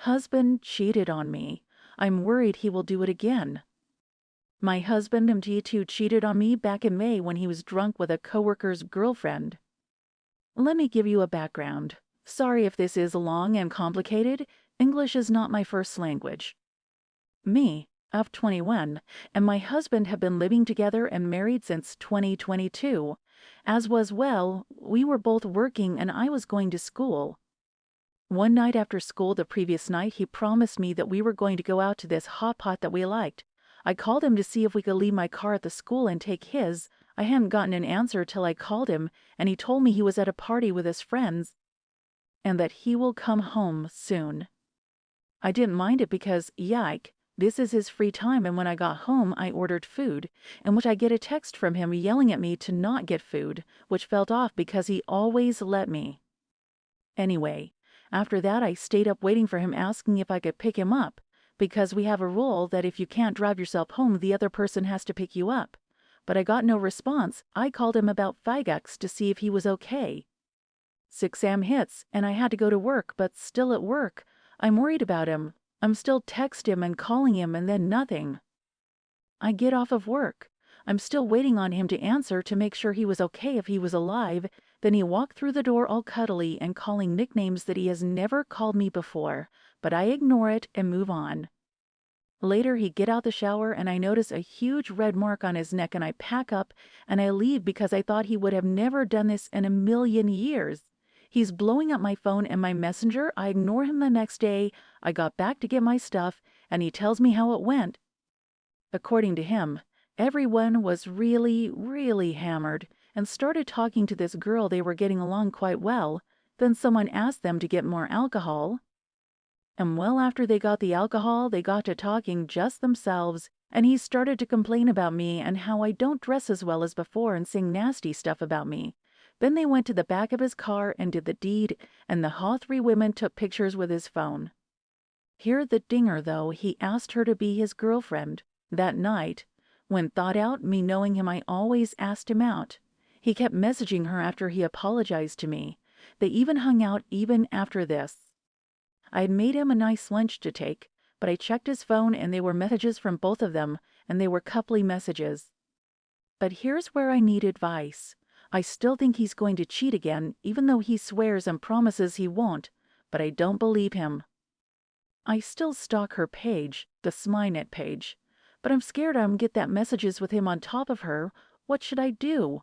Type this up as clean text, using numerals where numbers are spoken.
Husband cheated on me. I'm worried he will do it again. My husband MG2 cheated on me back in May when he was drunk with a coworker's girlfriend. Let me give you a background. Sorry if this is long and complicated. English is not my first language. Me, I'm 21, and my husband have been living together and married since 2022. As was well, we were both working and I was going to school. One night after school the previous night, he promised me that we were going to go out to this hot pot that we liked. I called him to see if we could leave my car at the school and take his. I hadn't gotten an answer till I called him, and he told me he was at a party with his friends and that he will come home soon. I didn't mind it because, yike, this is his free time, and when I got home I ordered food, in which I get a text from him yelling at me to not get food, which felt off because he always let me. Anyway, after that I stayed up waiting for him, asking if I could pick him up, because we have a rule that if you can't drive yourself home, the other person has to pick you up. But I got no response. I called him about 5x to see if he was okay. 6 a.m. hits, and I had to go to work, but still at work. I'm worried about him. I'm still texting him and calling him, and then nothing. I get off of work. I'm still waiting on him to answer to make sure he was okay if he was alive. Then he walked through the door all cuddly and calling nicknames that he has never called me before, but I ignore it and move on. Later he get out the shower and I notice a huge red mark on his neck, and I pack up and I leave because I thought he would have never done this in a million years. He's blowing up my phone and my messenger. I ignore him the next day. I got back to get my stuff and he tells me how it went. According to him, everyone was really, really hammered and started talking to this girl. They were getting along quite well. Then someone asked them to get more alcohol. And well after they got the alcohol, they got to talking just themselves, and he started to complain about me and how I don't dress as well as before and saying nasty stuff about me. Then they went to the back of his car and did the deed, and the all 3 women took pictures with his phone. Here the dinger though, he asked her to be his girlfriend. That night, when thought out, me knowing him, I always asked him out. He kept messaging her after he apologized to me. They even hung out even after this. I had made him a nice lunch to take, but I checked his phone and they were messages from both of them, and they were coupley messages. But here's where I need advice. I still think he's going to cheat again, even though he swears and promises he won't, but I don't believe him. I still stalk her page, the Smynet page, but I'm scared I'm get that messages with him on top of her. What should I do?